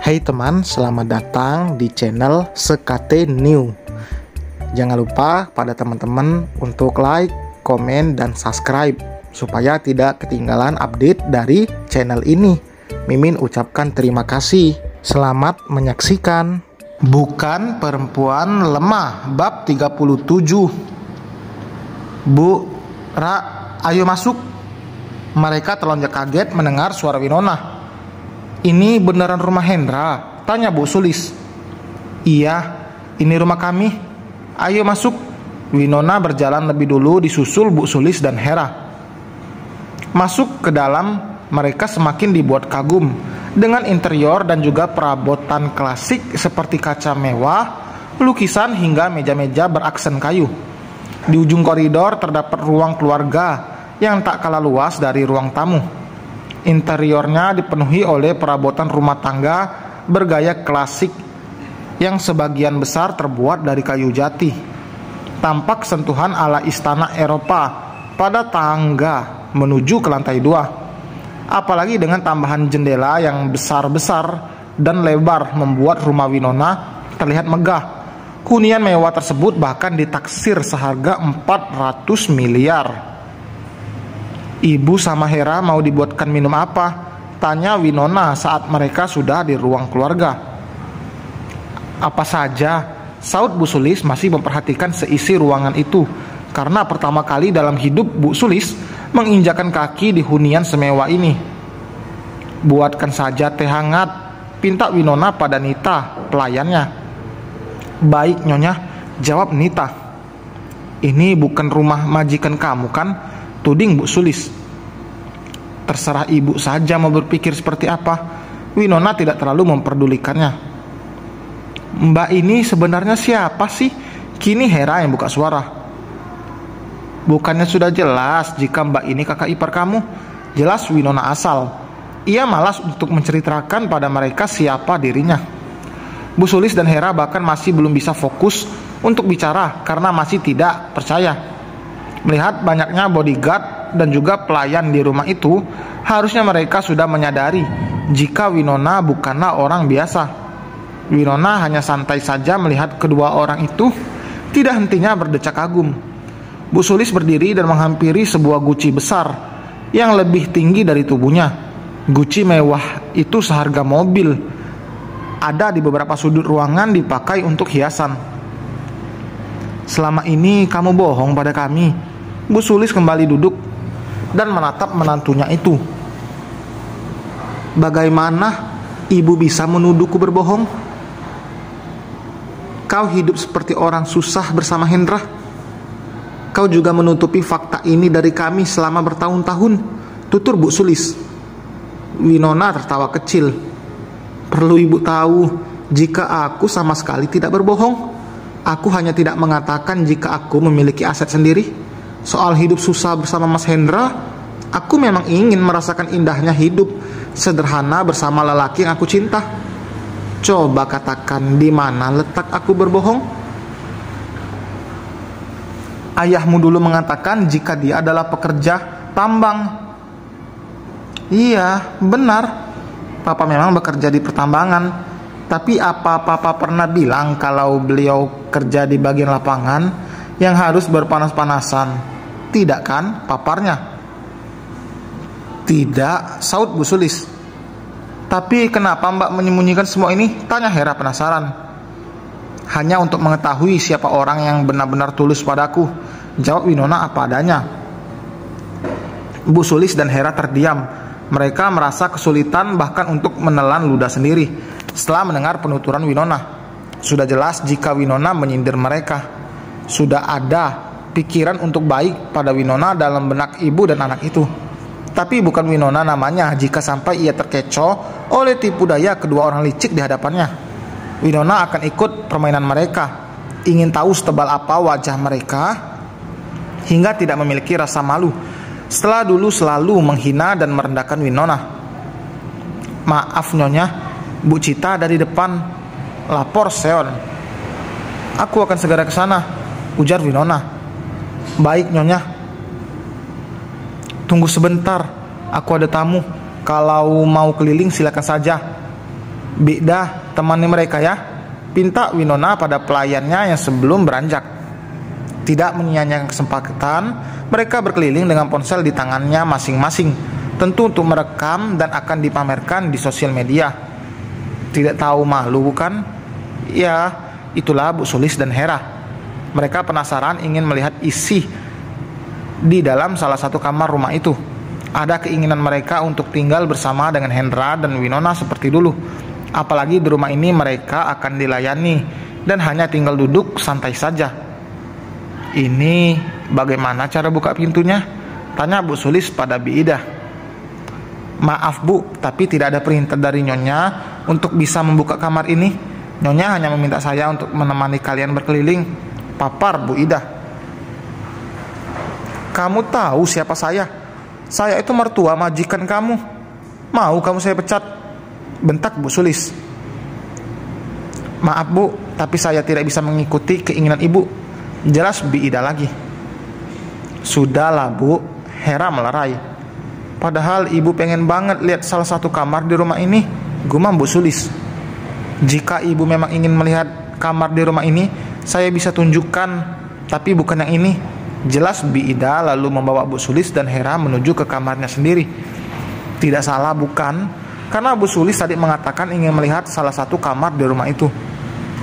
Hai teman, selamat datang di channel Sekate New. Jangan lupa pada teman-teman untuk like, komen, dan subscribe supaya tidak ketinggalan update dari channel ini. Mimin ucapkan terima kasih. Selamat menyaksikan. Bukan perempuan lemah, bab 37. Bu, Ra, ayo masuk. Mereka terlonjak kaget mendengar suara Winona. Ini beneran rumah Hendra? Tanya Bu Sulis. Iya, ini rumah kami. Ayo masuk. Winona berjalan lebih dulu disusul Bu Sulis dan Hera. Masuk ke dalam, mereka semakin dibuat kagum dengan interior dan juga perabotan klasik seperti kaca mewah, lukisan hingga meja-meja beraksen kayu. Di ujung koridor terdapat ruang keluarga yang tak kalah luas dari ruang tamu. Interiornya dipenuhi oleh perabotan rumah tangga bergaya klasik yang sebagian besar terbuat dari kayu jati. Tampak sentuhan ala istana Eropa pada tangga menuju ke lantai 2. Apalagi dengan tambahan jendela yang besar-besar dan lebar membuat rumah Winona terlihat megah. Hunian mewah tersebut bahkan ditaksir seharga 400 miliar. Ibu sama Hera mau dibuatkan minum apa? Tanya Winona saat mereka sudah di ruang keluarga. Apa saja, saut Bu Sulis masih memperhatikan seisi ruangan itu, karena pertama kali dalam hidup Bu Sulis menginjakan kaki di hunian semewah ini. Buatkan saja teh hangat, pinta Winona pada Nita, pelayannya. Baik Nyonya, jawab Nita. Ini bukan rumah majikan kamu kan? Tuding Bu Sulis. Terserah ibu saja mau berpikir seperti apa. Winona tidak terlalu memperdulikannya. Mbak ini sebenarnya siapa sih? Kini Hera yang buka suara. Bukannya sudah jelas jika mbak ini kakak ipar kamu? Jelas Winona asal. Ia malas untuk menceritakan pada mereka siapa dirinya. Bu Sulis dan Hera bahkan masih belum bisa fokus untuk bicara karena masih tidak percaya. Melihat banyaknya bodyguard dan juga pelayan di rumah itu, harusnya mereka sudah menyadari jika Winona bukanlah orang biasa. Winona hanya santai saja melihat kedua orang itu, tidak hentinya berdecak kagum. Bu Sulis berdiri dan menghampiri sebuah guci besar yang lebih tinggi dari tubuhnya. Guci mewah itu seharga mobil. Ada di beberapa sudut ruangan dipakai untuk hiasan. Selama ini kamu bohong pada kami. Bu Sulis kembali duduk dan menatap menantunya itu. Bagaimana ibu bisa menuduhku berbohong? Kau hidup seperti orang susah bersama Hendra. Kau juga menutupi fakta ini dari kami selama bertahun-tahun, tutur Bu Sulis. Winona tertawa kecil. Perlu ibu tahu, jika aku sama sekali tidak berbohong. Aku hanya tidak mengatakan jika aku memiliki aset sendiri. Soal hidup susah bersama Mas Hendra, aku memang ingin merasakan indahnya hidup sederhana bersama lelaki yang aku cinta. Coba katakan di mana letak aku berbohong? Ayahmu dulu mengatakan jika dia adalah pekerja tambang. Iya, benar. Papa memang bekerja di pertambangan. Tapi apa Papa pernah bilang kalau beliau kerja di bagian lapangan yang harus berpanas-panasan? Tidak kan, paparnya? Tidak, saut Bu Sulis. Tapi kenapa Mbak menyembunyikan semua ini? Tanya Hera penasaran. Hanya untuk mengetahui siapa orang yang benar-benar tulus padaku, jawab Winona apa adanya. Bu Sulis dan Hera terdiam. Mereka merasa kesulitan bahkan untuk menelan ludah sendiri setelah mendengar penuturan Winona. Sudah jelas jika Winona menyindir mereka. Sudah ada pikiran untuk baik pada Winona dalam benak ibu dan anak itu. Tapi bukan Winona namanya jika sampai ia terkecoh oleh tipu daya kedua orang licik di hadapannya. Winona akan ikut permainan mereka, ingin tahu setebal apa wajah mereka hingga tidak memiliki rasa malu setelah dulu selalu menghina dan merendahkan Winona. Maaf Nyonya, Bu Cita dari depan, lapor Seon. Aku akan segera ke sana, ujar Winona. Baik Nyonya. Tunggu sebentar, aku ada tamu. Kalau mau keliling silakan saja. Bidah, temani mereka ya, pinta Winona pada pelayannya yang sebelum beranjak. Tidak menyia-nyiakan kesempatan, mereka berkeliling dengan ponsel di tangannya masing-masing, tentu untuk merekam dan akan dipamerkan di sosial media. Tidak tahu malu bukan? Ya, itulah Bu Sulis dan Hera. Mereka penasaran ingin melihat isi di dalam salah satu kamar rumah itu. Ada keinginan mereka untuk tinggal bersama dengan Hendra dan Winona seperti dulu. Apalagi di rumah ini mereka akan dilayani dan hanya tinggal duduk santai saja. Ini bagaimana cara buka pintunya? Tanya Bu Sulis pada Bi Ida. Maaf Bu, tapi tidak ada perintah dari Nyonya untuk bisa membuka kamar ini. Nyonya hanya meminta saya untuk menemani kalian berkeliling, papar Bu Ida. Kamu tahu siapa saya? Saya itu mertua majikan kamu. Mau kamu saya pecat? Bentak Bu Sulis. Maaf Bu, tapi saya tidak bisa mengikuti keinginan ibu. Jelas Bi Ida lagi. Sudahlah Bu, Hera melerai. Padahal ibu pengen banget lihat salah satu kamar di rumah ini, gumam Bu Sulis. Jika ibu memang ingin melihat kamar di rumah ini, saya bisa tunjukkan, tapi bukan yang ini. Jelas Bi Ida lalu membawa Bu Sulis dan Hera menuju ke kamarnya sendiri. Tidak salah bukan? Karena Bu Sulis tadi mengatakan ingin melihat salah satu kamar di rumah itu.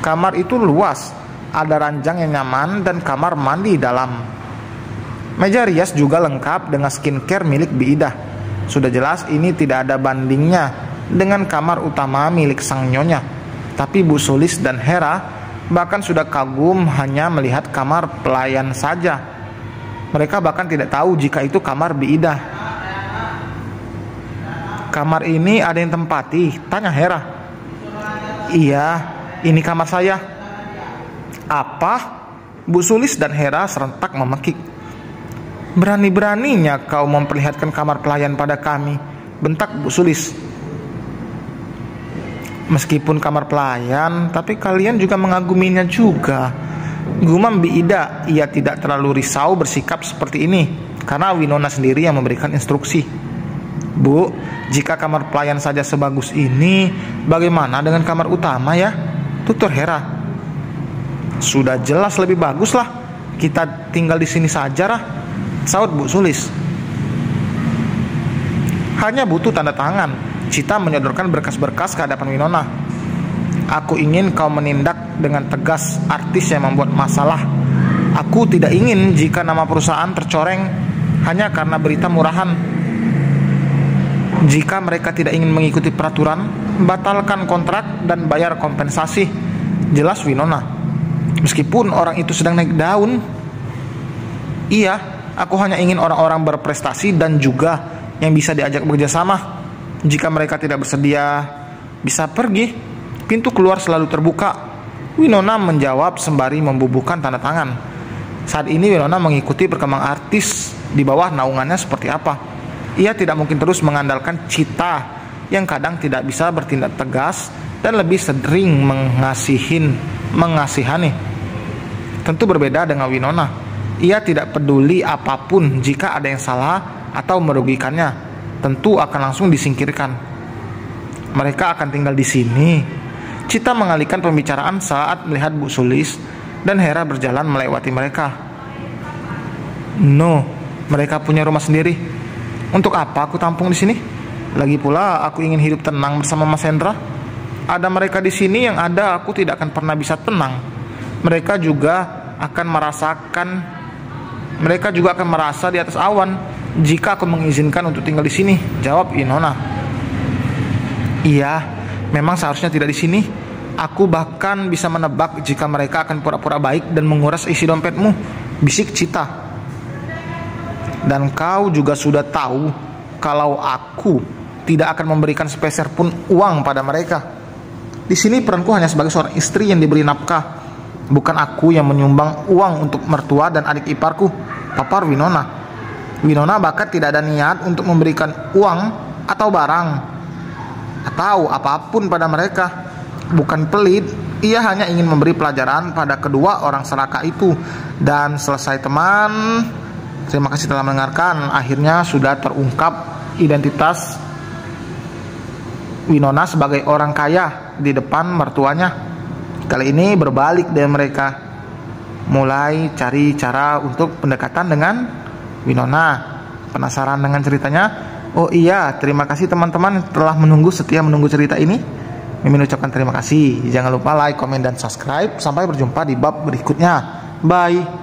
Kamar itu luas, ada ranjang yang nyaman dan kamar mandi dalam. Meja rias juga lengkap dengan skincare milik Bi Ida. Sudah jelas ini tidak ada bandingnya dengan kamar utama milik sang nyonya. Tapi Bu Sulis dan Hera bahkan sudah kagum hanya melihat kamar pelayan saja. Mereka bahkan tidak tahu jika itu kamar Bi Ida. Kamar ini ada yang tempati? Tanya Hera. Iya, ini kamar saya. Apa? Bu Sulis dan Hera serentak memekik. Berani-beraninya kau memperlihatkan kamar pelayan pada kami, bentak Bu Sulis. Meskipun kamar pelayan, tapi kalian juga mengaguminya juga, gumam Bi Ida. Ia tidak terlalu risau bersikap seperti ini karena Winona sendiri yang memberikan instruksi. Bu, jika kamar pelayan saja sebagus ini, bagaimana dengan kamar utama ya? Tutur Hera. Sudah jelas lebih bagus lah. Kita tinggal di sini saja lah, saut Bu Sulis. Hanya butuh tanda tangan. Cita menyodorkan berkas-berkas ke hadapan Winona. Aku ingin kau menindak dengan tegas artis yang membuat masalah. Aku tidak ingin jika nama perusahaan tercoreng hanya karena berita murahan. Jika mereka tidak ingin mengikuti peraturan, batalkan kontrak dan bayar kompensasi. Jelas Winona. Meskipun orang itu sedang naik daun. Iya, aku hanya ingin orang-orang berprestasi dan juga yang bisa diajak bekerja sama. Jika mereka tidak bersedia, bisa pergi. Pintu keluar selalu terbuka. Winona menjawab sembari membubuhkan tanda tangan. Saat ini Winona mengikuti perkembangan artis di bawah naungannya seperti apa. Ia tidak mungkin terus mengandalkan Cita yang kadang tidak bisa bertindak tegas dan lebih sering mengasihani. Tentu berbeda dengan Winona. Ia tidak peduli apapun jika ada yang salah atau merugikannya. Tentu akan langsung disingkirkan. Mereka akan tinggal di sini. Cita mengalihkan pembicaraan saat melihat Bu Sulis dan Hera berjalan melewati mereka. No, mereka punya rumah sendiri. Untuk apa aku tampung di sini? Lagi pula aku ingin hidup tenang bersama Mas Hendra. Ada mereka di sini yang ada aku tidak akan pernah bisa tenang. Mereka juga akan merasa di atas awan jika aku mengizinkan untuk tinggal di sini, jawab Winona. Iya, memang seharusnya tidak di sini. Aku bahkan bisa menebak jika mereka akan pura-pura baik dan menguras isi dompetmu, bisik Cita. Dan kau juga sudah tahu kalau aku tidak akan memberikan sepeser pun uang pada mereka. Di sini peranku hanya sebagai seorang istri yang diberi nafkah, bukan aku yang menyumbang uang untuk mertua dan adik iparku, papar Winona. Winona bahkan tidak ada niat untuk memberikan uang atau barang atau apapun pada mereka. Bukan pelit, ia hanya ingin memberi pelajaran pada kedua orang serakah itu. Dan selesai teman. Terima kasih telah mendengarkan. Akhirnya sudah terungkap identitas Winona sebagai orang kaya di depan mertuanya. Kali ini berbalik dengan mereka, mulai cari cara untuk pendekatan dengan Winona. Penasaran dengan ceritanya? Oh iya, terima kasih teman-teman telah setia menunggu cerita ini. Mimin ucapkan terima kasih. Jangan lupa like, komen, dan subscribe. Sampai berjumpa di bab berikutnya. Bye.